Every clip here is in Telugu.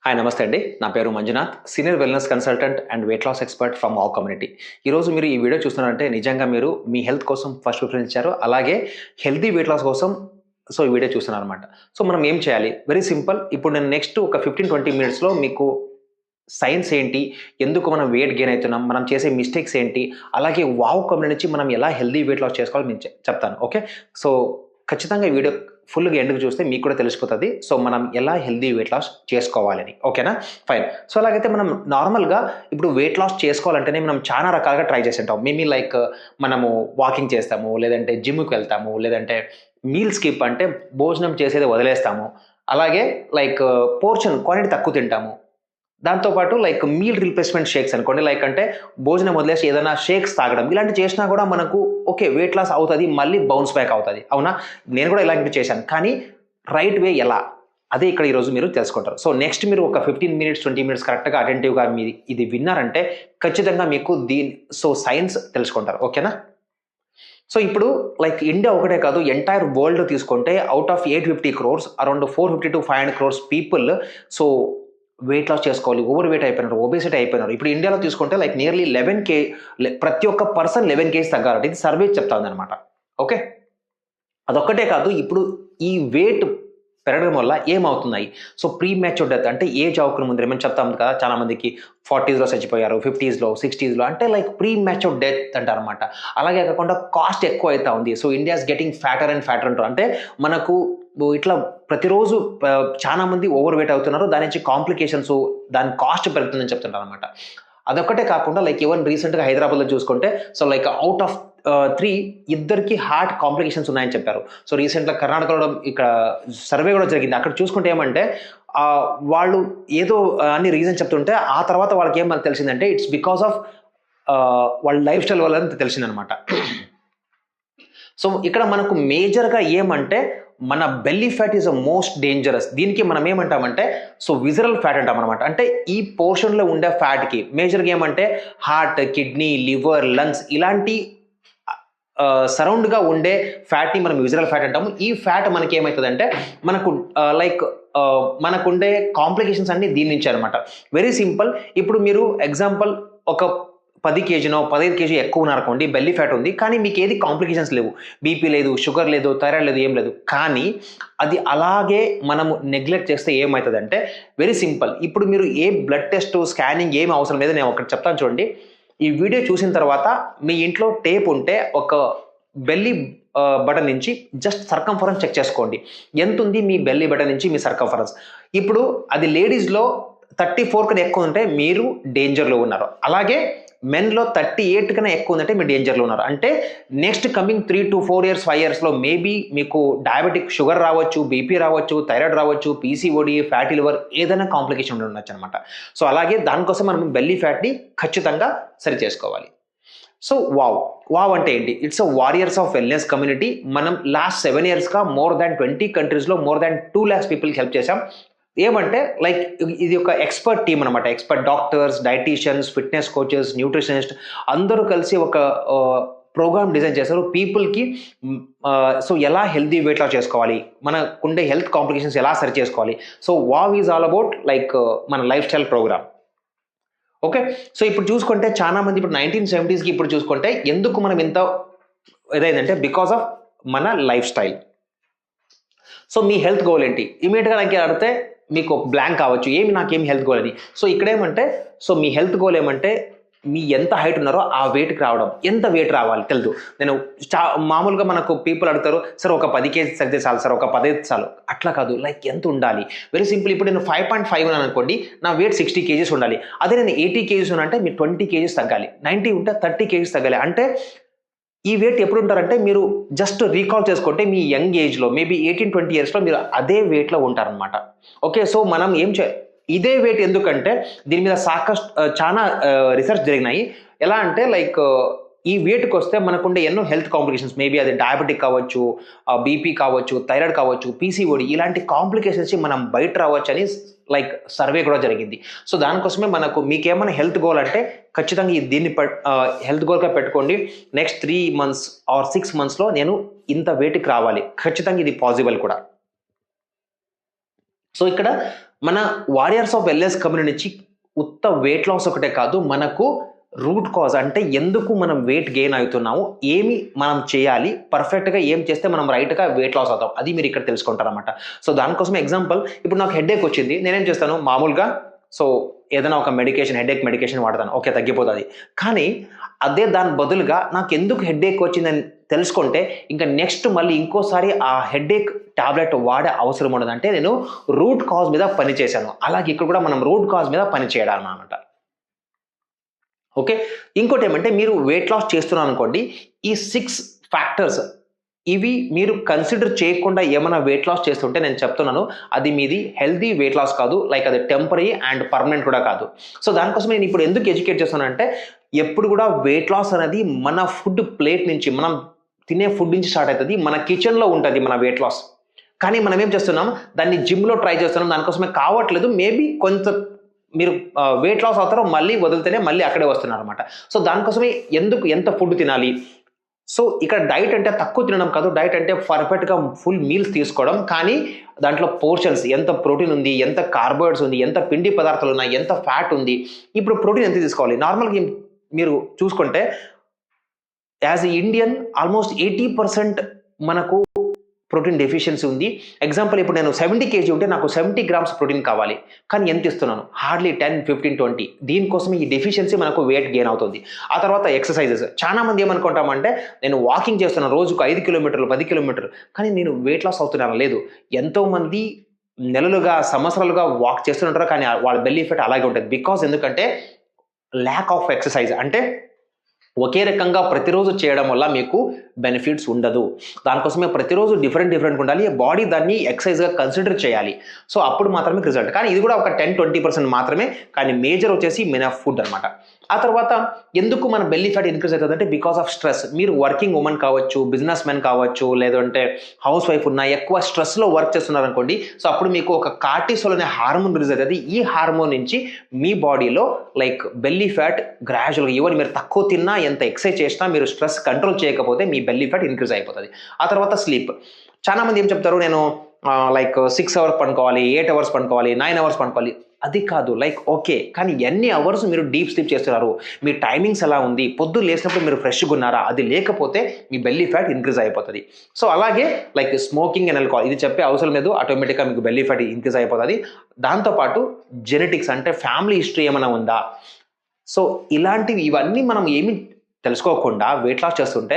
హాయ్ నమస్తే అండి. నా పేరు Manjunath, senior wellness consultant and weight loss expert from wow community. ఈరోజు మీరు ఈ వీడియో చూస్తున్నారంటే నిజంగా మీరు మీ హెల్త్ కోసం ఫస్ట్ ప్రిఫరెన్స్ ఇచ్చారు. అలాగే హెల్తీ వెయిట్ లాస్ కోసం ఈ వీడియో చూస్తున్నారనమాట. మనం ఏం చేయాలి? Very simple. ఇప్పుడు నేను నెక్స్ట్ ఒక 15-20 మినిట్స్‌లో మీకు సైన్స్ ఏంటి? ఎందుకు మనం వెయిట్ గెయిన్ అయితున్నాం? మనం చేసే మిస్టేక్స్ ఏంటి? అలాగే వావ్ కమ్యూనిటీ నుంచి మనం ఎలా హెల్తీ వెయిట్ లాస్ చేసుకోవాలో నేను చెప్తాను. ఓకే. సో ఖచ్చితంగా ఈ వీడియో ఫుల్‌గా ఎండ్‌కి చూస్తే మీకు కూడా తెలిసిపోతది. మనం ఎలా హెల్తీ వెయిట్ లాస్ చేసుకోవాలని. ఓకేనా? ఫైన్. అలాగైతే మనం నార్మల్‌గా ఇప్పుడు వెయిట్ లాస్ చేసుకోవాలంటేనే మనం చాలా రకాలుగా ట్రై చేసుంటాం. మేబీ లైక్ మనము వాకింగ్ చేస్తాము, లేదంటే జిమ్‌కి వెళ్తాము, లేదంటే మీల్ స్కిప్ అంటే భోజనం చేసేది వదిలేస్తాము. అలాగే లైక్ పోర్షన్ క్వాంటిటీ తక్కువ తింటాము. దాంతో పాటు లైక్ మీల్ రీప్లేస్‌మెంట్ షేక్స్ అనుకోండి. లైక్ అంటే భోజనం వదిలేసి ఏదైనా షేక్స్ తాగడం. ఇలాంటివి చేసినా కూడా మనకు ఓకే వెయిట్ లాస్ అవుతది. మళ్ళీ బౌన్స్ బ్యాక్ అవుతది. అవునా? నేను కూడా ఇలాంటివి చేశాను. కానీ రైట్ వే ఎలా? అదే ఇక్కడ ఈరోజు మీరు తెలుసుకుంటారు. నెక్స్ట్ మీరు ఒక 15 మినిట్స్, 20 మినిట్స్ కరెక్ట్‌గా అటెంటివ్‌గా ఇది విన్నారంటే ఖచ్చితంగా మీకు సైన్స్ తెలుసుకుంటారు. ఓకేనా? ఇప్పుడు లైక్ ఇండియా ఒకటే కాదు ఎంటైర్ వరల్డ్ తీసుకుంటే out of 850 crores around 450-500 crores people so weight loss చేసుకోవాలి. ఓవర్ వెయిట్ అయిపోయినారు, ఒబేసిటీ అయిపోయినారు. ఇప్పుడు ఇండియాలో తీసుకుంటే లైక్ నియర్లీ 11 ప్రతి ఒక్క పర్సన్ 11 కేజీస్ తగ్గాలంట. ఇది సర్వే చెప్తా ఉందన్నమాట. ఓకే. అదొక్కటే కాదు, ఇప్పుడు ఈ వెయిట్ పెరగడం వల్ల ఏమవుతున్నాయి? ప్రీ మ్యాచ్యూర్ డెత్ అంటే ఏజ్ అవ్వక ముందు మనం చెప్తాం కదా, చాలా మందికి 40స్‌లో చచ్చిపోయారు, 50స్‌లో, 60స్‌లో అంటే లైక్ ప్రీ మ్యాచ్యూర్ డెత్ అంటారనమాట. అలాగే కాకుండా కాస్ట్ ఎక్కువ అవుతా ఉంది. ఇండియా ఇస్ గెటింగ్ ఫ్యాటర్ అండ్ ఫ్యాటర్ అంటారు. అంటే మనకు ఇట్లా ప్రతిరోజు చాలా మంది ఓవర్ వెయిట్ అవుతున్నారు. దాని నుంచి కాంప్లికేషన్స్, దాని కాస్ట్ పెరుగుతుందని చెప్తుంటారు అనమాట. అదొక్కటే కాకుండా లైక్ ఈవెన్ రీసెంట్‌గా హైదరాబాద్‌లో చూసుకుంటే లైక్ అవుట్ ఆఫ్ 3 ఇద్దరికి హార్ట్ కాంప్లికేషన్స్ ఉన్నాయని చెప్పారు. రీసెంట్‌గా కర్ణాటకలో ఇక్కడ సర్వే కూడా జరిగింది. అక్కడ చూసుకుంటే ఏమంటే వాళ్ళు ఏదో అన్ని రీజన్ చెప్తుంటే ఆ తర్వాత వాళ్ళకి ఏం తెలిసిందంటే ఇట్స్ బికాస్ ఆఫ్ వాళ్ళ లైఫ్ స్టైల్ వల్ల తెలిసిందనమాట. ఇక్కడ మనకు మేజర్‌గా ఏమంటే మన belly fat is the most dangerous. దీనికి మనం ఏమంటామంటే విజరల్ ఫ్యాట్ అంటాం అనమాట. అంటే ఈ పోర్షన్‌లో ఉండే ఫ్యాట్‌కి మేజర్‌గా ఏమంటే హార్ట్, కిడ్నీ, లివర్, లంగ్స్ ఇలాంటి సరౌండ్‌గా ఉండే ఫ్యాట్‌ని మనం విజరల్ ఫ్యాట్ అంటాము. ఈ ఫ్యాట్ మనకి ఏమైతదంటే మనకు లైక్ మనకుండే కాంప్లికేషన్స్ అన్నీ దీని నుంచే అనమాట. Very simple. ఇప్పుడు మీరు ఎగ్జాంపుల్ ఒక 10 కేజీనో 15 కేజీ ఎక్కువ ఉన్నారనుకోండి, బెల్లీ ఫ్యాట్ ఉంది. కానీ మీకు ఏది కాంప్లికేషన్స్ లేవు. బీపీ లేదు, షుగర్ లేదు, థైరాయిడ్ లేదు, ఏం లేదు. కానీ అది అలాగే మనము నెగ్లెక్ట్ చేస్తే ఏమవుతదంటే వెరీ సింపుల్. ఇప్పుడు మీరు ఏ బ్లడ్ టెస్ట్, స్కానింగ్ ఏమి అవసరం లేదు. నేను ఒకటి చెప్తాను చూడండి. ఈ వీడియో చూసిన తర్వాత మీ ఇంట్లో టేప్ ఉంటే ఒక బెల్లీ బటన్ నుంచి జస్ట్ సర్కంఫరెన్స్ చెక్ చేసుకోండి. ఎంత ఉంది మీ బెల్లీ బటన్ నుంచి మీ సర్కంఫరెన్స్. ఇప్పుడు అది లేడీస్‌లో 34 కన్నా ఎక్కువ ఉంటే మీరు డేంజర్‌లో ఉన్నారు. అలాగే మెన్‌లో 38 కన్నా ఎక్కువ ఉందంటే మీరు డేంజర్‌లో ఉన్నారు. అంటే నెక్స్ట్ కమింగ్ 3-4 ఇయర్స్, 5 ఇయర్స్‌లో మేబీ మీకు డయాబెటిక్ షుగర్ రావచ్చు, బీపీ రావచ్చు, థైరాయిడ్ రావచ్చు, పీసీఓడి, ఫ్యాటీ లివర్ ఏదైనా కాంప్లికేషన్ ఉండొచ్చు అనమాట. అలాగే దానికోసం మనం బెల్లీ ఫ్యాట్‌ని ఖచ్చితంగా సరి చేసుకోవాలి. వావ్ అంటే ఏంటి? It's warriors of wellness community. మనం లాస్ట్ 7 ఇయర్స్‌గా మోర్ దాన్ 20 కంట్రీస్‌లో మోర్ దాన్ 2 లాక్స్ పీపుల్‌కి హెల్ప్ చేశాం. ఏమంటే లైక్ ఇది ఒక ఎక్స్‌పర్ట్ టీమ్ అనమాట. Expert doctors, dietitians, fitness coaches, nutritionist అందరూ కలిసి ఒక ప్రోగ్రామ్ డిజైన్ చేశారు. పీపుల్‌కి ఎలా హెల్తీ వెయిట్ లాస్ చేసుకోవాలి, మనకుండే హెల్త్ కాంప్లికేషన్స్ ఎలా సరి చేసుకోవాలి. Wow is all about like మన లైఫ్ స్టైల్ ప్రోగ్రామ్. ఓకే. ఇప్పుడు చూసుకుంటే చాలా మంది ఇప్పుడు 1970స్‌కి ఇప్పుడు చూసుకుంటే ఎందుకు మనం ఇంత ఇదైందంటే బికాస్ ఆఫ్ మన లైఫ్ స్టైల్. మీ హెల్త్ గోల్ ఏంటి? ఇమ్మీడియేట్‌గా నాకు అడిగితే మీకు బ్లాంక్ కావచ్చు. నాకేమి హెల్త్ గోల్ అని. ఇక్కడేమంటే మీ హెల్త్ గోల్ ఏమంటే మీ ఎంత హైట్ ఉన్నారో ఆ వెయిట్‌కి రావడం. ఎంత వెయిట్ రావాలి తెలీదు. నేను మామూలుగా మనకు పీపుల్ అడుగుతారు, సార్ ఒక 10 కేజీస్ తగ్గితే చాలు సార్, ఒక 15 చాలు. అట్లా కాదు. లైక్ ఎంత ఉండాలి? Very simple. ఇప్పుడు నేను 5.5 ఉన్నాను అనుకోండి, నా వెయిట్ 60 కేజీస్ ఉండాలి. అదే నేను 80 కేజీస్ ఉన్నానంటే మీరు 20 కేజీస్ తగ్గాలి. 90 ఉంటే 30 కేజీస్ తగ్గాలి. అంటే ఈ వెయిట్ ఎప్పుడు ఉంటారంటే మీరు జస్ట్ రీకాల్ చేసుకుంటే మీ యంగ్ ఏజ్‌లో మేబీ 18-20 ఇయర్స్‌లో మీరు అదే వెయిట్‌లో ఉంటారనమాట. ఓకే. మనం ఇదే వెయిట్ ఎందుకంటే దీని మీద చాలా రిసర్చ్ జరిగినాయి. ఎలా అంటే లైక్ ఈ వెయిట్‌కొస్తే మనకుండే ఎన్నో హెల్త్ కాంప్లికేషన్స్ మేబీ అది డయాబెటిక్ కావచ్చు, బీపీ కావచ్చు, థైరాయిడ్ కావచ్చు, పీసీఓడి ఇలాంటి కాంప్లికేషన్స్ నుంచి మనం బయట రావచ్చని లైక్ సర్వే కూడా జరిగింది. దానికోసమే మీకేమైనా హెల్త్ గోల్ అంటే ఖచ్చితంగా దీన్ని హెల్త్ గోల్‌గా పెట్టుకోండి. నెక్స్ట్ 3 మంత్స్ ఆర్ 6 మంత్స్‌లో నేను ఇంత వెయిట్‌కి రావాలి. ఖచ్చితంగా ఇది పాసిబుల్ కూడా. సో ఇక్కడ మన వారియర్స్ ఆఫ్ వెల్నెస్ కమ్యూనిటీ నుంచి ఉత్త వెయిట్ లాస్ ఒకటే కాదు, మనకు రూట్ కాజ్ అంటే ఎందుకు మనం వెయిట్ గెయిన్ అవుతున్నాము, ఏమి మనం చేయాలి, పర్ఫెక్ట్గా ఏం చేస్తే మనం రైట్గా వెయిట్ లాస్ అవుతాం, అది మీరు ఇక్కడ తెలుసుకుంటారన్నమాట. సో దానికోసం ఎగ్జాంపుల్, ఇప్పుడు నాకు హెడేక్ వచ్చింది, నేనేం చేస్తాను మామూలుగా సో ఏదైనా ఒక మెడికేషన్, హెడేక్ మెడికేషన్ వాడతాను, ఓకే తగ్గిపోతుంది. కానీ అదే దాని బదులుగా నాకు ఎందుకు హెడేక్ వచ్చిందని తెలుసుకుంటే ఇంకా నెక్స్ట్ మళ్ళీ ఇంకోసారి ఆ హెడేక్ టాబ్లెట్ వాడే అవసరం ఉండదు. అంటే నేను రూట్ కాజ్ మీద పని చేశాను. అలాగే ఇక్కడ కూడా మనం రూట్ కాజ్ మీద పని చేయాలన్నమాట. ఓకే, ఇంకోటి ఏమంటే మీరు వెయిట్ లాస్ చేస్తున్నాను అనుకోండి, ఈ 6 ఫ్యాక్టర్స్ ఇవి మీరు కన్సిడర్ చేయకుండా ఏమైనా వెయిట్ లాస్ చేస్తుంటే నేను చెప్తున్నాను అది మీది హెల్తీ వెయిట్ లాస్ కాదు, లైక్ అది టెంపరీ అండ్ పర్మనెంట్ కూడా కాదు. సో దానికోసం నేను ఇప్పుడు ఎందుకు ఎడ్యుకేట్ చేస్తానంటే, ఎప్పుడు కూడా వెయిట్ లాస్ అనేది మన ఫుడ్ ప్లేట్ నుంచి, మనం తినే ఫుడ్ నుంచి స్టార్ట్ అవుతుంది. మన కిచెన్లో ఉంటుంది మన వెయిట్ లాస్. కానీ మనం ఏం చేస్తున్నాం, దాన్ని జిమ్లో ట్రై చేస్తున్నాం, దానికోసమే కావట్లేదు. మేబీ కొంత మీరు వెయిట్ లాస్ అవుతారో మళ్ళీ వదిలితేనే మళ్ళీ అక్కడే వస్తున్నారు అనమాట. సో దానికోసమే ఎంత ఫుడ్ తినాలి. సో ఇక్కడ డైట్ అంటే తక్కువ తినడం కాదు, డైట్ అంటే పర్ఫెక్ట్గా ఫుల్ మీల్స్ తీసుకోవడం. కానీ దాంట్లో పోర్షన్స్, ఎంత ప్రోటీన్ ఉంది, ఎంత కార్బోహైడ్రేట్స్ ఉంది, ఎంత పిండి పదార్థాలు ఉన్నాయి, ఎంత ఫ్యాట్ ఉంది. ఇప్పుడు ప్రోటీన్ ఎంత తీసుకోవాలి, నార్మల్గా మీరు చూసుకుంటే యాజ్ ఎ ఇండియన్ ఆల్మోస్ట్ 80% మనకు ప్రోటీన్ డెఫిషియన్సీ ఉంది. ఎగ్జాంపుల్, ఇప్పుడు నేను 70 kg ఉంటే నాకు 70 grams ప్రోటీన్ కావాలి, కానీ ఎంత ఇస్తున్నాను, హార్డ్లీ 10, 15, 20. దీనికోసం ఈ డెఫిషియన్సీ మనకు వెయిట్ గెయిన్ అవుతుంది. ఆ తర్వాత ఎక్సర్సైజెస్. చాలా మంది ఏమనుకుంటామంటే, నేను వాకింగ్ చేస్తున్నాను రోజుకు 5 కిలోమీటర్లు 10 కిలోమీటర్లు, కానీ నేను వెయిట్ లాస్ అవుతున్నాను. లేదు, ఎంతోమంది నెలలుగా సంవత్సరాలుగా వాక్ చేస్తుంటారు, కానీ వాళ్ళ బెల్లీ ఫ్యాట్ అలాగే ఉంటుంది. బికాస్ ఎందుకంటే ల్యాక్ ఆఫ్ ఎక్సర్సైజ్. అంటే ఒకే రకంగా ప్రతిరోజు చేయడం వల్ల మీకు బెనిఫిట్స్ ఉండదు. దానికోసమే ప్రతిరోజు డిఫరెంట్ ఉండాలి. బాడీ దాన్ని ఎక్సర్సైజ్గా కన్సిడర్ చేయాలి. సో అప్పుడు మాత్రమే రిజల్ట్. కానీ ఇది కూడా ఒక 10-20% మాత్రమే. కానీ మేజర్ వచ్చేసి మెయిన్ ఫుడ్ అనమాట. ఆ తర్వాత ఎందుకు మన బెల్లీ ఫ్యాట్ ఇంక్రీజ్ అవుతుంది అంటే బికాస్ ఆఫ్ స్ట్రెస్. మీరు వర్కింగ్ ఉమెన్ కావచ్చు, బిజినెస్ మెన్ కావచ్చు, లేదంటే హౌస్ వైఫ్ ఉన్న ఎక్కువ స్ట్రెస్లో వర్క్ చేస్తున్నారు అనుకోండి. సో అప్పుడు మీకు ఒక కార్టిసోల్ అనే హార్మోన్ రిలీజ్ అవుతుంది. ఈ హార్మోన్ నుంచి మీ బాడీలో లైక్ బెల్లీ ఫ్యాట్ గ్రాడ్యువల్గా, ఈవెన్ మీరు తక్కువ తిన్నా, ఎంత ఎక్సర్సైజ్ చేసినా, మీరు స్ట్రెస్ కంట్రోల్ చేయకపోతే మీ బెల్లీ ఫ్యాట్ ఇంక్రీజ్ అయిపోతుంది. ఆ తర్వాత స్లీప్. చాలా మంది ఏం చెప్తారు, నేను లైక్ 6 hours పడుకోవాలి, 8 hours పడుకోవాలి, 9 hours పడుకోవాలి. అది కాదు, లైక్ ఓకే, కానీ ఎన్ని అవర్స్ మీరు డీప్ స్లీప్ చేస్తున్నారు, మీ టైమింగ్స్ ఎలా ఉంది, పొద్దున్న లేచినప్పుడు మీరు ఫ్రెష్గా ఉన్నారా, అది లేకపోతే మీ బెల్లీ ఫ్యాట్ ఇంక్రీజ్ అయిపోతుంది. సో అలాగే లైక్ స్మోకింగ్ అండ్ ఆల్కహాల్, ఇది చెప్పే అవసరం లేదు, ఆటోమేటిక్గా మీకు బెల్లీ ఫ్యాట్ ఇంక్రీజ్ అయిపోతుంది. దాంతోపాటు జెనెటిక్స్, అంటే ఫ్యామిలీ హిస్టరీ ఏమైనా ఉందా. సో ఇవన్నీ మనం ఏమి తెలుసుకోకుండా వెయిట్ లాస్ చేస్తుంటే,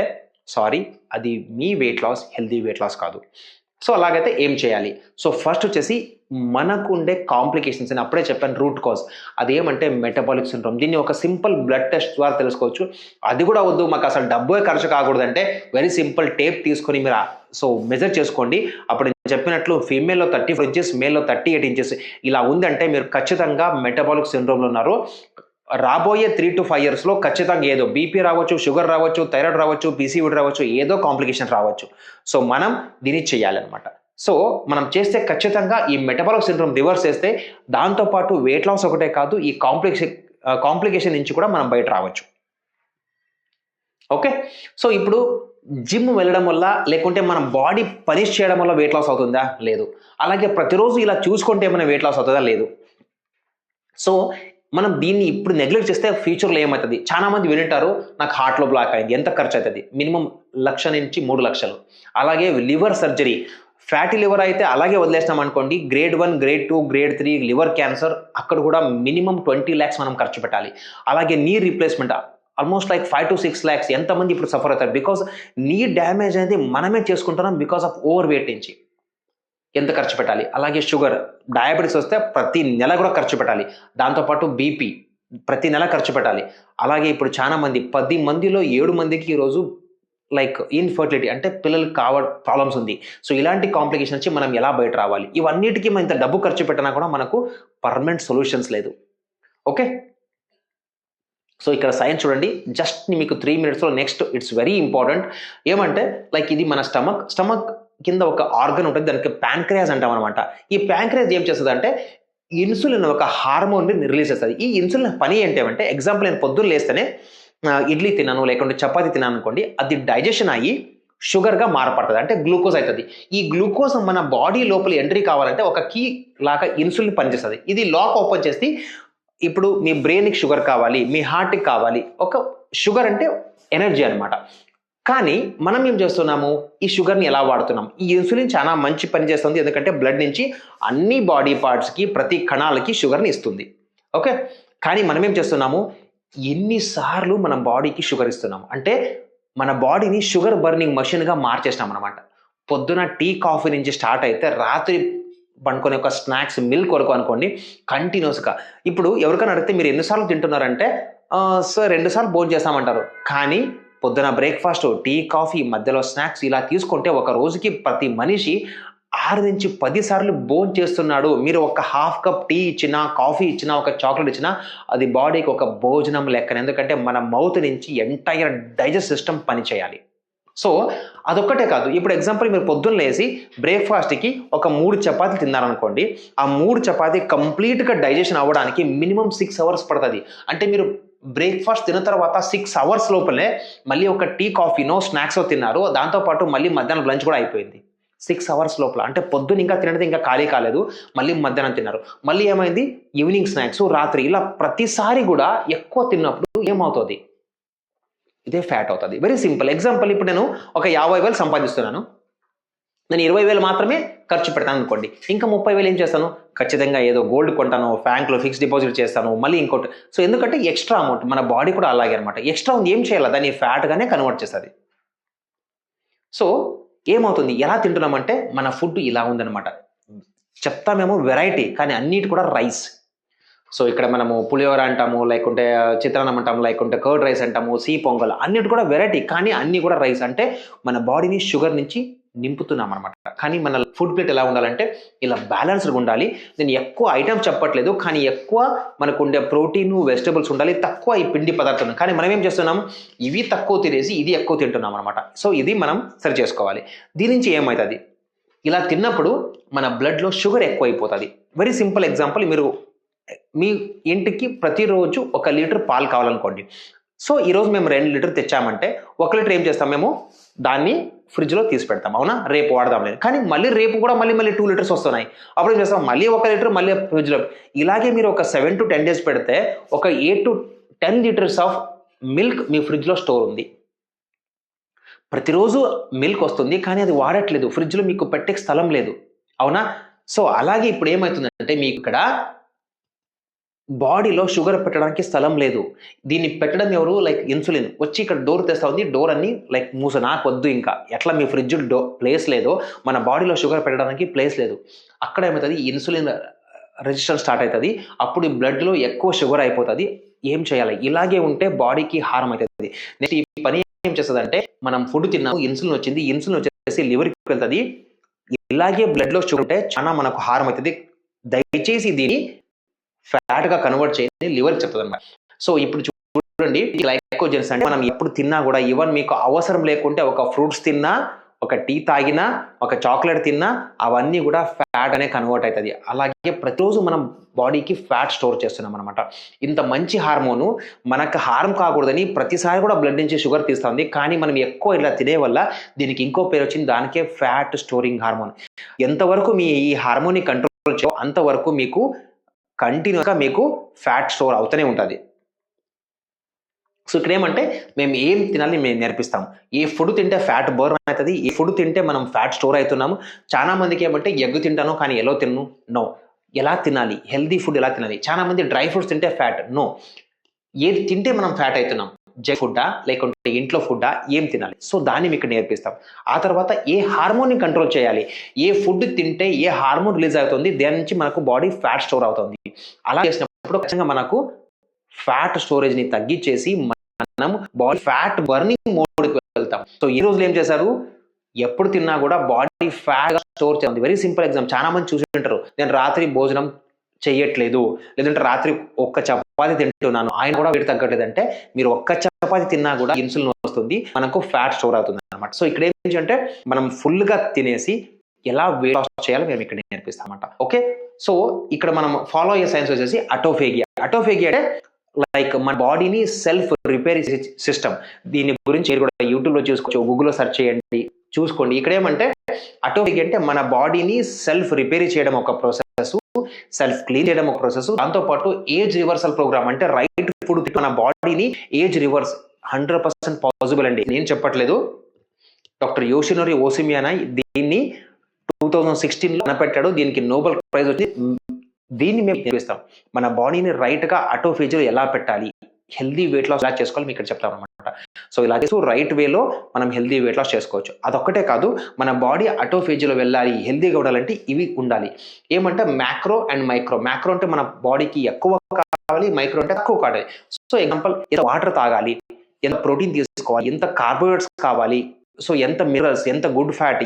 సారీ, అది మీ weight loss healthy weight loss కాదు. సో అలాగైతే ఏం చేయాలి? సో ఫస్ట్ వచ్చేసి మనకు ఉండే కాంప్లికేషన్స్, నేను అప్పుడే చెప్పాను రూట్ కాజ్. అదేమంటే మెటబాలిక్ సిండ్రోమ్. దీన్ని ఒక సింపుల్ బ్లడ్ టెస్ట్ ద్వారా తెలుసుకోవచ్చు. అది కూడా వద్దు, మాకు అసలు డబ్బే ఖర్చు కాకూడదంటే వెరీ సింపుల్ టేప్ తీసుకొని మీరు సో మెజర్ చేసుకోండి. అప్పుడు నేను చెప్పినట్లు ఫీమేల్లో 34 inches, మేల్లో 38 inches ఇలా ఉందంటే మీరు ఖచ్చితంగా మెటబాలిక్ సిండ్రోమ్లో ఉన్నారు. రాబోయే 3 to 5 yearsలో ఖచ్చితంగా ఏదో బీపీ రావచ్చు, షుగర్ రావచ్చు, థైరాయిడ్ రావచ్చు, పీసీఓడి రావచ్చు, ఏదో కాంప్లికేషన్ రావచ్చు. సో మనం దీన్ని చేయాలన్నమాట. సో మనం చేస్తే ఖచ్చితంగా ఈ మెటబాలిక్ సిండ్రోమ్ రివర్స్ చేస్తే, దాంతోపాటు వెయిట్ లాస్ ఒకటే కాదు, ఈ కాంప్లికేషన్ నుంచి కూడా మనం బయట రావచ్చు. ఓకే, సో ఇప్పుడు జిమ్ వెళ్ళడం వల్ల, లేకుంటే మనం బాడీ పనిష్ చేయడం వల్ల వెయిట్ లాస్ అవుతుందా? లేదు. అలాగే ప్రతిరోజు ఇలా చూసుకుంటే ఏమైనా వెయిట్ లాస్ అవుతుందా? లేదు. సో మనం దీన్ని ఇప్పుడు నెగ్లెక్ట్ చేస్తే ఫ్యూచర్లో ఏమవుతుంది? చాలా మంది వింటారు, నాకు హార్ట్లో బ్లాక్ అయింది, ఎంత ఖర్చు అవుతుంది? మినిమం 1 లక్ష నుంచి 3 లక్షలు. అలాగే లివర్ సర్జరీ, ఫ్యాటీ లివర్ అయితే అలాగే వదిలేసినాం అనుకోండి, grade 1, grade 2, grade 3 liver cancer, అక్కడ కూడా మినిమం 20 lakhs మనం ఖర్చు పెట్టాలి. అలాగే knee replacement almost like 5 to 6 lakhs. ఎంతమంది ఇప్పుడు సఫర్ అవుతారు? బికాస్ నీ డ్యామేజ్ అనేది మనమే చేసుకుంటున్నాం బికాస్ ఆఫ్ ఓవర్ వెయిట్ నుంచి. ఎంత ఖర్చు పెట్టాలి? అలాగే షుగర్, డయాబెటీస్ వస్తే ప్రతి నెల కూడా ఖర్చు పెట్టాలి. దాంతోపాటు బీపీ ప్రతి నెల ఖర్చు పెట్టాలి. అలాగే ఇప్పుడు చాలా మంది 10 మందిలో 7 మందికి ఈరోజు లైక్ ఇన్ఫర్టిలిటీ, అంటే పిల్లలు ప్రాబ్లమ్స్ ఉంది. సో ఇలాంటి కాంప్లికేషన్ వచ్చి మనం ఎలా బయట రావాలి? ఇవన్నిటికీ మనం ఇంత డబ్బు ఖర్చు పెట్టినా కూడా మనకు పర్మనెంట్ సొల్యూషన్స్ లేదు. ఓకే, సో ఇక్కడ సైన్స్ చూడండి, జస్ట్ మీకు 3 minutesలో నెక్స్ట్ ఇట్స్ వెరీ ఇంపార్టెంట్. ఏమంటే లైక్ ఇది మన స్టమక్ కింద ఒక ఆర్గన్ ఉంటుంది, దానికి ప్యాంక్రియాస్ అంటాం అనమాట. ఈ ప్యాంక్రియాస్ ఏం చేస్తుంది అంటే ఇన్సులిన్ ఒక హార్మోన్ని రిలీజ్ చేస్తుంది. ఈ ఇన్సులిన్ పని ఏంటంటే, ఎగ్జాంపుల్ నేను పొద్దున్న లేస్తేనే ఇడ్లీ తిన్నాను, లేకుంటే చపాతీ తిన్నాను అనుకోండి, అది డైజెషన్ అయ్యి షుగర్గా మారపడుతుంది, అంటే గ్లూకోజ్ అవుతుంది. ఈ గ్లూకోజ్ మన బాడీ లోపల ఎంట్రీ కావాలంటే ఒక కీ లాగా ఇన్సులిన్ పనిచేస్తుంది. ఇది లాక్ ఓపెన్ చేసి ఇప్పుడు మీ బ్రెయిన్కి షుగర్ కావాలి, మీ హార్ట్కి కావాలి. ఒక షుగర్ అంటే ఎనర్జీ అనమాట. కానీ మనం ఏం చేస్తున్నాము, ఈ షుగర్ని ఎలా వాడుతున్నాం? ఈ ఇన్సులిన్ చాలా మంచి పని చేస్తుంది, ఎందుకంటే బ్లడ్ నుంచి అన్ని బాడీ పార్ట్స్కి ప్రతి కణాలకి షుగర్ని ఇస్తుంది. ఓకే, కానీ మనం ఏం చేస్తున్నాము, ఎన్నిసార్లు మన బాడీకి షుగర్ ఇస్తున్నాము అంటే మన బాడీని షుగర్ బర్నింగ్ మషిన్గా మార్చేసినాం అనమాట. పొద్దున టీ కాఫీ నుంచి స్టార్ట్ అయితే రాత్రి పండుకొని ఒక స్నాక్స్ మిల్క్ వరకు అనుకోండి కంటిన్యూస్గా. ఇప్పుడు ఎవరికైనా అడిగితే మీరు ఎన్నిసార్లు తింటున్నారంటే సార్ 2 సార్లు భోజనం చేస్తామంటారు. కానీ పొద్దున బ్రేక్ఫాస్ట్, టీ కాఫీ, మధ్యలో స్నాక్స్ ఇలా తీసుకుంటే ఒక రోజుకి ప్రతి మనిషి 6 నుంచి 10 సార్లు భోజనం చేస్తున్నాడు. మీరు ఒక హాఫ్ కప్ టీ ఇచ్చినా, కాఫీ ఇచ్చినా, ఒక చాక్లెట్ ఇచ్చినా అది బాడీకి ఒక భోజనం లెక్కన. ఎందుకంటే మన మౌత్ నుంచి ఎంటైర్ డైజెస్ట్ సిస్టమ్ పనిచేయాలి. సో అదొక్కటే కాదు, ఇప్పుడు ఎగ్జాంపుల్ మీరు పొద్దున్న లేసి బ్రేక్ఫాస్ట్కి ఒక 3 చపాతీలు తిన్నారనుకోండి, ఆ 3 చపాతీ కంప్లీట్గా డైజెషన్ అవ్వడానికి మినిమం 6 అవర్స్ పడుతుంది. అంటే మీరు బ్రేక్ఫాస్ట్ తిన్న తర్వాత 6 అవర్స్ లోపలే మళ్ళీ ఒక టీ కాఫీనో స్నాక్సో తిన్నారు, దాంతోపాటు మళ్ళీ మధ్యాహ్నం లంచ్ కూడా అయిపోయింది 6 అవర్స్ లోపల. అంటే పొద్దున్న ఇంకా తినడం ఇంకా ఖాళీ కాలేదు, మళ్ళీ మధ్యాహ్నం తిన్నారు, మళ్ళీ ఏమైంది ఈవినింగ్ స్నాక్స్, రాత్రి, ఇలా ప్రతిసారి కూడా ఎక్కువ తిన్నప్పుడు ఏమవుతుంది, ఇదే ఫ్యాట్ అవుతుంది. వెరీ సింపుల్ ఎగ్జాంపుల్, ఇప్పుడు నేను ఒక 50,000 సంపాదిస్తున్నాను, నేను 20,000 మాత్రమే ఖర్చు పెడతాను అనుకోండి, ఇంకా 30,000 ఏం చేస్తాను, ఖచ్చితంగా ఏదో గోల్డ్ కొంటాను, బ్యాంక్లో ఫిక్స్డ్ డిపాజిట్ చేస్తాను, మళ్ళీ ఇంకోటి. సో ఎందుకంటే ఎక్స్ట్రా అమౌంట్, మన బాడీ కూడా అలాగే అనమాట, ఎక్స్ట్రా ఉంది ఏం చేయాలి, దాన్ని ఫ్యాట్గానే కన్వర్ట్ చేస్తుంది. సో ఏమవుతుంది, ఎలా తింటున్నామంటే మన ఫుడ్ ఇలా ఉందనమాట. చెప్తామేమో వెరైటీ, కానీ అన్నిటి కూడా రైస్. సో ఇక్కడ మనము పులిహోర అంటాము, లేకుంటే చిత్రాన్నం అంటాము, లేకుంటే కర్డ్ రైస్ అంటాము, పొంగల్, అన్నిటి కూడా వెరైటీ, కానీ అన్ని కూడా రైస్. అంటే మన బాడీని షుగర్ నుంచి నింపుతున్నాం అనమాట. కానీ మన ఫుడ్ ప్లేట్ ఎలా ఉండాలంటే ఇలా బ్యాలెన్స్డ్గా ఉండాలి. నేను ఎక్కువ ఐటమ్స్ చెప్పట్లేదు, కానీ ఎక్కువ మనకు ఉండే ప్రోటీన్, వెజిటబుల్స్ ఉండాలి, తక్కువ ఈ పిండి పదార్థం. కానీ మనం ఏం చేస్తున్నాం, ఇవి తక్కువ తినేసి ఇది ఎక్కువ తింటున్నాం అనమాట. సో ఇది మనం సరి చేసుకోవాలి. దీని నుంచి ఏమవుతుంది, ఇలా తిన్నప్పుడు మన బ్లడ్లో షుగర్ ఎక్కువ అయిపోతుంది. వెరీ సింపుల్ ఎగ్జాంపుల్, మీరు మీ ఇంటికి ప్రతిరోజు 1 లీటర్ పాలు కావాలనుకోండి. సో ఈరోజు మేము 2 లీటర్ తెచ్చామంటే 1 లీటర్ ఏం చేస్తాం, మేము దాన్ని ఫ్రిడ్జ్లో తీసి పెడతాం, అవునా, రేపు వాడదాం లేదు. కానీ మళ్ళీ రేపు కూడా మళ్ళీ 2 లీటర్స్ వస్తున్నాయి, అప్పుడు ఏం చేస్తాం, మళ్ళీ 1 లీటర్ మళ్ళీ ఫ్రిడ్జ్లో. ఇలాగే మీరు ఒక 7 to 10 డేస్ పెడితే ఒక 8 to 10 లీటర్స్ ఆఫ్ మిల్క్ మీ ఫ్రిడ్జ్లో స్టోర్ ఉంది. ప్రతిరోజు మిల్క్ వస్తుంది, కానీ అది వాడట్లేదు, ఫ్రిడ్జ్లో మీకు పెట్టే స్థలం లేదు, అవునా. సో అలాగే ఇప్పుడు ఏమవుతుందంటే మీకు ఇక్కడ బాడీలో షుగర్ పెట్టడానికి స్థలం లేదు. దీన్ని పెట్టడం ఎవరు, లైక్ ఇన్సులిన్ వచ్చి ఇక్కడ డోర్ తెస్తా ఉంది, డోర్ అన్ని లైక్ నాకు వద్దు, ఇంకా ఎట్లా మీ ఫ్రిడ్జ్ ప్లేస్ లేదో మన బాడీలో షుగర్ పెట్టడానికి ప్లేస్ లేదు. అక్కడ ఏమవుతుంది, ఇన్సులిన్ రెసిస్టెన్స్ స్టార్ట్ అవుతుంది, అప్పుడు ఈ బ్లడ్లో ఎక్కువ షుగర్ అయిపోతుంది. ఏం చేయాలి, ఇలాగే ఉంటే బాడీకి హారం అవుతుంది. నెక్స్ట్ ఈ పని ఏం చేస్తుంది అంటే, మనం ఫుడ్ తిన్నాము, ఇన్సులిన్ వచ్చింది, ఇన్సులిన్ వచ్చేసి లివర్కి వెళ్తుంది. ఇలాగే బ్లడ్లో షుగర్ ఉంటే చాలా మనకు హారం అవుతుంది. దయచేసి దీన్ని ఫ్యాట్గా కన్వర్ట్ చేయని లివర్కి చెప్తుంది అనమాట. సో ఇప్పుడు చూడండి, గ్లైకోజెన్స్ అంటే మనం ఎప్పుడు తిన్నా కూడా, ఈవెన్ మీకు అవసరం లేకుంటే ఒక ఫ్రూట్స్ తిన్నా, ఒక టీ తాగినా, ఒక చాక్లెట్ తిన్నా, అవన్నీ కూడా ఫ్యాట్ అనే కన్వర్ట్ అవుతుంది. అలాగే ప్రతిరోజు మనం బాడీకి ఫ్యాట్ స్టోర్ చేస్తున్నాం అనమాట. ఇంత మంచి హార్మోను మనకు హారం కాకూడదని ప్రతిసారి కూడా బ్లడ్ నుంచి షుగర్ తీస్తుంది, కానీ మనం ఎక్కువ ఇలా తినే వల్ల దీనికి ఇంకో పేరు వచ్చింది, దానికే ఫ్యాట్ స్టోరింగ్ హార్మోన్. ఎంతవరకు మీ ఈ హార్మోన్ని కంట్రోల్ చేయో అంతవరకు మీకు కంటిన్యూగా మీకు ఫ్యాట్ స్టోర్ అవుతూనే ఉంటుంది. సో ఇక్కడ ఏమంటే మేము ఏం తినాలి మేము నేర్పిస్తాం. ఏ ఫుడ్ తింటే ఫ్యాట్ బర్న్ అవుతుంది, ఏ ఫుడ్ తింటే మనం ఫ్యాట్ స్టోర్ అవుతున్నాము. చాలా మందికి ఏమంటే ఎగ్ తింటాను కానీ ఎలా తిన్ను, నో. ఎలా తినాలి, హెల్దీ ఫుడ్ ఎలా తినాలి. చాలా మంది డ్రై ఫ్రూట్స్ తింటే ఫ్యాట్, నో. ఏది తింటే మనం ఫ్యాట్ అవుతున్నాం, జంక్ ఫుడ్డా లేకుంటే ఇంట్లో ఫుడ్డా, ఏం తినాలి. సో దాన్ని మీకు నేర్పిస్తాం. ఆ తర్వాత ఏ హార్మోన్ని కంట్రోల్ చేయాలి, ఏ ఫుడ్ తింటే ఏ హార్మోన్ రిలీజ్ అవుతుంది, దాని నుంచి మనకు బాడీ ఫ్యాట్ స్టోర్ అవుతుంది. అలా చేసినప్పుడు ఖచ్చితంగా మనకు ఫ్యాట్ స్టోరేజ్ని తగ్గించేసి మనం బాడీ ఫ్యాట్ బర్నింగ్ మోడ్కి వెళ్తాం. సో ఈ రోజులు ఏం చేశారు, ఎప్పుడు తిన్నా కూడా బాడీ ఫ్యాట్ గా స్టోర్ చేస్తుంది. వెరీ సింపుల్ ఎగ్జాంపుల్, చాలా మంది చూసి ఉంటారు, నేను రాత్రి భోజనం చెయ్యట్లేదు, లేదంటే రాత్రి ఒక్క చపాతి తింటున్నాను, ఆయన కూడా వెయిట్ తగ్గట్లేదు. అంటే మీరు ఒక్క చపాతి తిన్నా కూడా ఇన్సులిన్ వస్తుంది, మనకు ఫ్యాట్ స్టోర్ అవుతుంది అనమాట. సో ఇక్కడ ఏంటంటే మనం ఫుల్ గా తినేసి ఎలా వెయిట్ లాస్ చేయాలో మేము ఇక్కడ నేర్పిస్తామన్నమాట. ఓకే, సో ఇక్కడ మనం ఫాలో అయ్యే సైన్స్ వచ్చేసి అటోఫేగియా. అటోఫేగియా అంటే లైక్ మన బాడీని సెల్ఫ్ రిపేర్ సిస్టమ్. దీని గురించి మీరు కూడా యూట్యూబ్లో చూసుకోవచ్చు, గూగుల్లో సెర్చ్ చేయండి, చూసుకోండి. ఇక్కడ ఏమంటే ఆటోఫేజ్ అంటే మన బాడీని సెల్ఫ్ రిపేర్ చేయడం ఒక ప్రాసెస్, సెల్ఫ్ క్లీన్ చేయడం ఒక ప్రాసెస్. దాంతోపాటు ఏజ్ రివర్సల్ ప్రోగ్రామ్ అంటే రైట్ ఫుడ్ మన బాడీని ఏజ్ రివర్స్ 100% పాసిబుల్ అండి. నేను చెప్పట్లేదు, డాక్టర్ యోషినోరి ఓసిమియానా దీన్ని 2016లో కనిపెట్టాడు. దీనికి నోబెల్ ప్రైజ్ వచ్చింది. దీన్ని మేము నేర్పిస్తాం. మన బాడీని రైట్ గా ఆటోఫేజ్లో ఎలా పెట్టాలి, హెల్దీ వెయిట్ లాస్ ఎలా చేసుకోవాలి మీకు ఇక్కడ చెప్తాం అనమాట. సో ఇలా చేస్తూ రైట్ వేలో మనం హెల్దీ వెయిట్ లాస్ చేసుకోవచ్చు. అదొక్కటే కాదు, మన బాడీ ఆటోఫేజ్లో వెళ్ళాలి, హెల్దీగా ఉండాలంటే ఇవి ఉండాలి. ఏమంటే మ్యాక్రో అండ్ మైక్రో. మ్యాక్రో అంటే మన బాడీకి ఎక్కువ కావాలి, మైక్రో అంటే తక్కువ కావాలి. సో ఎగ్జాంపుల్, ఎంత వాటర్ తాగాలి, ఎంత ప్రోటీన్ తీసుకోవాలి, ఎంత కార్బోహైడ్రేట్స్ కావాలి, సో ఎంత మినరల్స్, ఎంత గుడ్ ఫ్యాట్,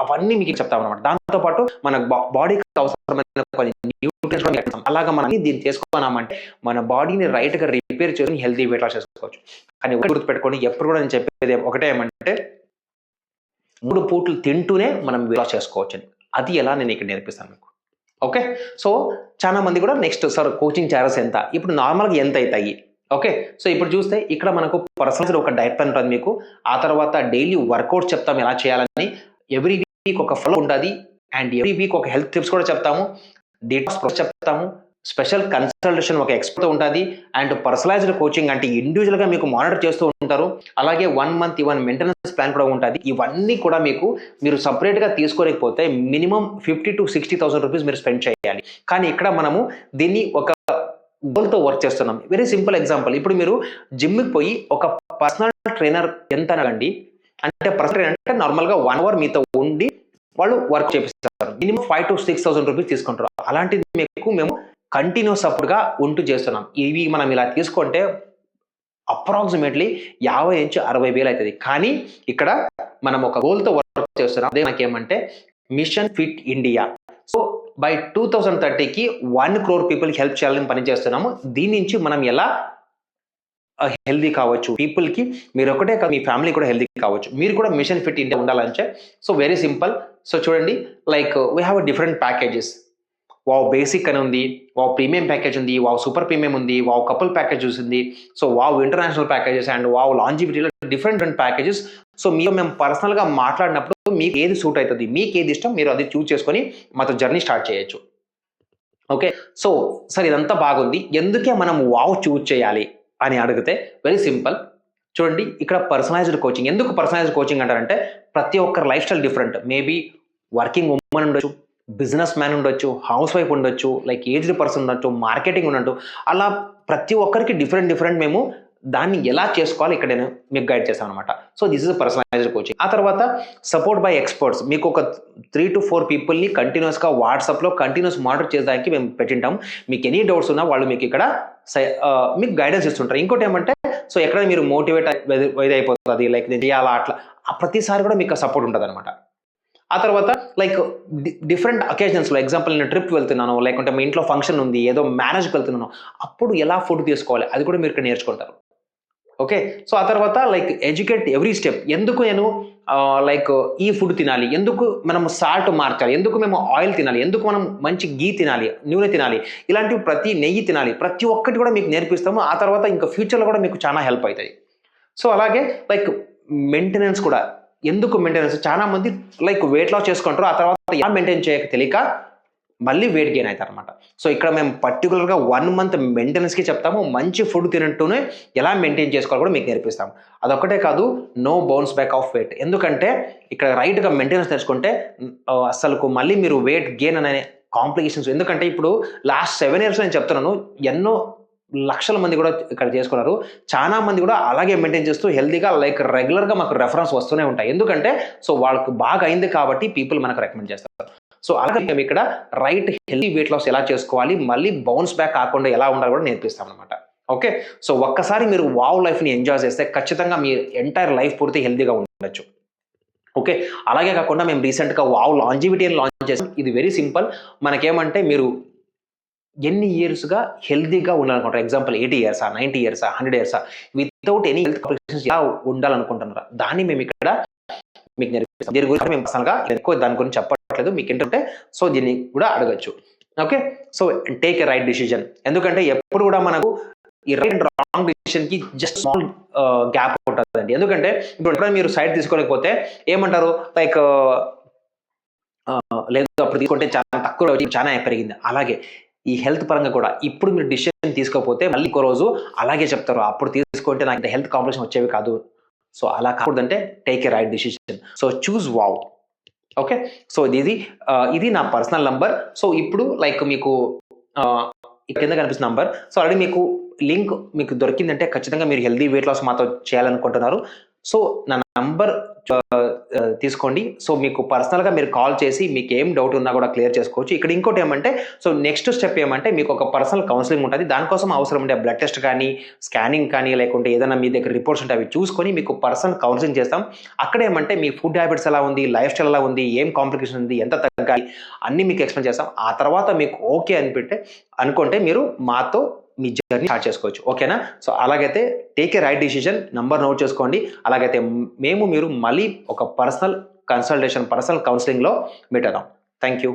అవన్నీ మీకు చెప్తాం అనమాట. దాంతోపాటు మన బాడీకి అవసరమైన కొన్ని న్యూట్రియంట్స్ అలాగా మనం దీన్ని చేసుకున్నామంటే మన బాడీని రైట్ గా రిపేర్ చేసుకుని హెల్తీ వెయిట్ లాస్ చేసుకోవచ్చు. కానీ గుర్తుపెట్టుకోండి, ఎప్పుడు కూడా నేను చెప్పేది ఒకటే ఏమంటే 3 పూటలు తింటూనే మనం వెయిట్ లాస్ చేసుకోవచ్చు అని. అది ఎలా నేను ఇక్కడ నేర్పిస్తాను మీకు. ఓకే, సో చాలా మంది కూడా నెక్స్ట్ సార్ కోచింగ్ చార్జెస్ ఎంత, ఇప్పుడు నార్మల్గా ఎంత అవుతాయి. ఓకే, సో ఇప్పుడు చూస్తే ఇక్కడ మనకు పర్సనల్ ఒక డైట్ ప్లాన్ ఉంటుంది మీకు. ఆ తర్వాత డైలీ వర్కౌట్ చెప్తాం ఎలా చేయాలని, ఎవ్రీ వీక్ ఒక ఫాలో ఉంటుంది, అండ్ ఎవ్రీ వీక్ ఒక హెల్త్ టిప్స్ కూడా చెప్తాము, డీటాక్స్ ప్రాసెస్ చెప్తాము, స్పెషల్ కన్సల్టేషన్ ఒక ఎక్స్పర్ట్ ఉంటుంది, అండ్ పర్సనలైజ్డ్ కోచింగ్ అంటే ఇండివిజువల్ గా మీకు మానిటర్ చేస్తూ ఉంటారు. అలాగే 1 month మెయింటెనెన్స్ ప్లాన్ కూడా ఉంటుంది. ఇవన్నీ కూడా మీరు సపరేట్ గా తీసుకోలేకపోతే మినిమం 50,000 to 60,000 రూపీస్ మీరు స్పెండ్ చేయాలి. కానీ ఇక్కడ మనము దీన్ని ఒక గోల్తో వర్క్ చేస్తున్నాం. వెరీ సింపుల్ ఎగ్జాంపుల్, ఇప్పుడు మీరు జిమ్కి పోయి ఒక పర్సనల్ ట్రైనర్ ఎంత అనగండి అంటే, పర్సనల్ ట్రైనర్ అంటే నార్మల్గా 1 hour మీతో ఉండి వాళ్ళు వర్క్ చేపిస్తారు, మినిమం 5,000 to 6,000 రూపీస్ తీసుకుంటారు. అలాంటిది మేము కంటిన్యూస్ సపోర్ట్గా ఉంటూ చేస్తున్నాం. ఇవి మనం ఇలా తీసుకుంటే అప్రాక్సిమేట్లీ 50,000 నుంచి 60,000 అవుతుంది. కానీ ఇక్కడ మనం ఒక గోల్తో వర్క్ చేస్తున్నాం. అదే మనకేమంటే mission fit India. So by 2030కి 1 crore పీపుల్కి హెల్ప్ చేయాలని పని చేస్తున్నాము. దీని నుంచి మనం ఎలా హెల్దీ కావచ్చు, పీపుల్కి మీరు ఒకటే కాదు, మీ ఫ్యామిలీ కూడా హెల్దీ కావచ్చు. మీరు కూడా మిషన్ ఫిట్ ఇండియా ఉండాలంటే సో వెరీ సింపుల్. సో చూడండి, like we have different packages. Wow basic అని ఉంది, వావ్ ప్రీమియం ప్యాకేజ్ ఉంది, వావ్ సూపర్ ప్రీమియం ఉంది, వావ్ కపుల్ ప్యాకేజ్ ఉంది, so wow international packages and wow లాంజివిటీలో డిఫరెంట్ ప్యాకేజెస్. సో మేము పర్సనల్గా మాట్లాడినప్పుడు మీకు ఏది సూట్ అవుతుంది, మీకు ఏది ఇష్టం, మీరు అది చూస్ చేసుకొని మాతో జర్నీ స్టార్ట్ చేయొచ్చు. ఓకే, సో సార్ ఇదంతా బాగుంది, ఎందుకే మనం వావ్ చూస్ చేయాలి అని అడిగితే వెరీ సింపుల్. చూడండి, ఇక్కడ పర్సనలైజ్డ్ కోచింగ్. ఎందుకు పర్సనలైజ్డ్ కోచింగ్ అంటారంటే ప్రతి ఒక్కరి life style different. Maybe working women ఉండొచ్చు, బిజినెస్ మ్యాన్ ఉండొచ్చు, హౌస్ వైఫ్ ఉండొచ్చు, లైక్ ఏజ్డ్ పర్సన్ ఉండొచ్చు, మార్కెటింగ్ ఉండొచ్చు. అలా ప్రతి ఒక్కరికి డిఫరెంట్ మేము దాన్ని ఎలా చేసుకోవాలి ఇక్కడ నేను మీకు గైడ్ చేస్తాను అనమాట. So this is personalised coaching. ఆ తర్వాత సపోర్ట్ బై ఎక్స్పర్ట్స్. మీకు ఒక 3 to 4 పీపుల్ని కంటిన్యూస్గా వాట్సాప్లో కంటిన్యూస్ మానిటర్ చేయడానికి మేము పెట్టింటాం. మీకు ఎనీ డౌట్స్ ఉన్నా వాళ్ళు మీకు ఇక్కడ మీకు గైడెన్స్ ఇస్తుంటారు. ఇంకోటి ఏమంటే సో ఎక్కడ మీరు మోటివేట్ అయిపోతుంది, లైక్ నేను చేయాలా అట్లా, ప్రతిసారి కూడా మీకు సపోర్ట్ ఉంటుంది అనమాట. ఆ తర్వాత లైక్ డిఫరెంట్ అకేషన్స్లో, ఎగ్జాంపుల్ నేను ట్రిప్ వెళ్తున్నాను, లేకుంటే మీ ఇంట్లో ఫంక్షన్ ఉంది, ఏదో మ్యారేజ్కి వెళ్తున్నాను, అప్పుడు ఎలా ఫుడ్ తీసుకోవాలి అది కూడా మీరు ఇక్కడ నేర్చుకుంటారు. ఓకే, సో ఆ తర్వాత లైక్ ఎడ్యుకేట్ ఎవ్రీ స్టెప్. ఎందుకు నేను లైక్ ఈ ఫుడ్ తినాలి, ఎందుకు మనం సాల్ట్ మార్చాలి, ఎందుకు మేము ఆయిల్ తినాలి, ఎందుకు మనం మంచి గీ తినాలి, నూనె తినాలి, ఇలాంటివి ప్రతి నెయ్యి తినాలి, ప్రతి ఒక్కటి కూడా మీకు నేర్పిస్తాము. ఆ తర్వాత ఇంకా ఫ్యూచర్లో కూడా మీకు చాలా హెల్ప్ అవుతాయి. సో అలాగే లైక్ మెయింటెనెన్స్ కూడా. ఎందుకు మెయింటెనెన్స్, చాలా మంది లైక్ వెయిట్ లాస్ చేసుకుంటారు, ఆ తర్వాత ఎలా మెయింటైన్ చేయక తెలియక మళ్ళీ వెయిట్ గెయిన్ అవుతారు అనమాట. సో ఇక్కడ మేము పర్టికులర్గా 1 month మెయింటెనెన్స్కి చెప్తాము. మంచి ఫుడ్ తింటూనే ఎలా మెయింటైన్ చేసుకోవాలి కూడా మీకు నేర్పిస్తాము. అదొక్కటే కాదు, no bounce back of weight. ఎందుకంటే ఇక్కడ రైట్గా మెయింటెనెన్స్ నేర్చుకుంటే అసలు మళ్ళీ మీరు వెయిట్ గెయిన్ అనే కాంప్లికేషన్స్. ఎందుకంటే ఇప్పుడు లాస్ట్ 7 years నేను చెప్తున్నాను, ఎన్నో లక్షల మంది కూడా ఇక్కడ చేసుకున్నారు. చాలా మంది కూడా అలాగే మెయింటైన్ చేస్తూ హెల్తీగా లైక్ రెగ్యులర్గా మాకు రెఫరెన్స్ వస్తూనే ఉంటాయి. ఎందుకంటే సో వాళ్ళకు బాగా అయింది కాబట్టి పీపుల్ మనకు రికమెండ్ చేస్తారు. సో అలాగే మేము ఇక్కడ రైట్ హెల్తీ వెయిట్ లాస్ ఎలా చేసుకోవాలి, మళ్ళీ బౌన్స్ బ్యాక్ కాకుండా ఎలా ఉండాలి కూడా నేర్పిస్తాం అనమాట. ఓకే, సో ఒక్కసారి మీరు వావ్ లైఫ్ని ఎంజాయ్ చేస్తే ఖచ్చితంగా మీ ఎంటైర్ లైఫ్ పూర్తి హెల్తీగా ఉండొచ్చు. ఓకే, అలాగే కాకుండా మేము రీసెంట్గా వావ్ లాంజివిటీ అని లాంచ్ చేసాం. ఇది వెరీ సింపుల్. మనకేమంటే మీరు ఎన్ని ఇయర్స్గా హెల్తీగా ఉండాలనుకుంటారు, example 80 years, 90 years, 100 years without any health complications ఎలా ఉండాలనుకుంటున్నారా, దాన్ని మేము ఇక్కడ మీకు నేర్పిస్తాం. దీని గురించి మేము పర్సనల్గా ఎక్కువ దాని గురించి చెప్పట్లేదు, మీకు ఏంటంటే సో దీన్ని కూడా అడగచ్చు. Okay, so take a right decision. ఎందుకంటే ఎప్పుడు కూడా మనకు ఈ రైట్ అండ్ రాంగ్ డిసిషన్ కి జస్ట్ స్మాల్ గ్యాప్ ఉంటుందండి. ఎందుకంటే ఇప్పుడు ఎప్పుడైనా మీరు సైడ్ తీసుకోలేకపోతే ఏమంటారు, లైక్ లేదు అప్పుడు తీసుకుంటే చాలా తక్కువ చాలా పెరిగింది. అలాగే ఈ హెల్త్ పరంగా కూడా ఇప్పుడు మీరు డిసిషన్ తీసుకోకపోతే మళ్ళీ ఇంకో రోజు అలాగే చెప్తారు, అప్పుడు తీసుకుంటే నాకు హెల్త్ కాంప్లికేషన్ వచ్చేవి కాదు. సో అలా కాకూడదంటే take a right decision. So choose wow. Okay, so ఇది నా పర్సనల్ నంబర్. సో ఇప్పుడు లైక్ మీకు కింద కనిపిస్తున్న నంబర్, సో ఆల్రెడీ మీకు లింక్ మీకు దొరికిందంటే ఖచ్చితంగా మీరు హెల్దీ వెయిట్ లాస్ మాతో చేయాలనుకుంటున్నారు. సో నా నంబర్ తీసుకోండి. సో మీకు పర్సనల్గా మీరు కాల్ చేసి మీకు ఏం డౌట్ ఉన్నా కూడా క్లియర్ చేసుకోవచ్చు. ఇక్కడ ఇంకోటి ఏమంటే, సో నెక్స్ట్ స్టెప్ ఏమంటే మీకు ఒక పర్సనల్ కౌన్సిలింగ్ ఉంటుంది. దానికోసం అవసరం ఉండే బ్లడ్ టెస్ట్ కానీ స్కానింగ్ కానీ లేకుంటే ఏదైనా మీ దగ్గర రిపోర్ట్స్ ఉంటే అవి చూసుకొని మీకు పర్సనల్ కౌన్సిలింగ్ చేస్తాం. అక్కడ ఏమంటే మీ ఫుడ్ హ్యాబిట్స్ ఎలా ఉంది, లైఫ్ స్టైల్ ఎలా ఉంది, ఏం కాంప్లికేషన్ ఉంది, ఎంత తగ్గాలి అన్నీ మీకు ఎక్స్ప్లెయిన్ చేస్తాం. ఆ తర్వాత మీకు ఓకే అనుకుంటే మీరు మాతో మీ జర్నీ స్టార్ట్ చేసుకోవచ్చు. ఓకేనా? సో అలాగైతే take a right decision, number note చేసుకోండి. అలాగైతే మీరు మళ్ళీ ఒక పర్సనల్ కన్సల్టేషన్, పర్సనల్ కౌన్సిలింగ్లో మీట్ అవుదాం. Thank you.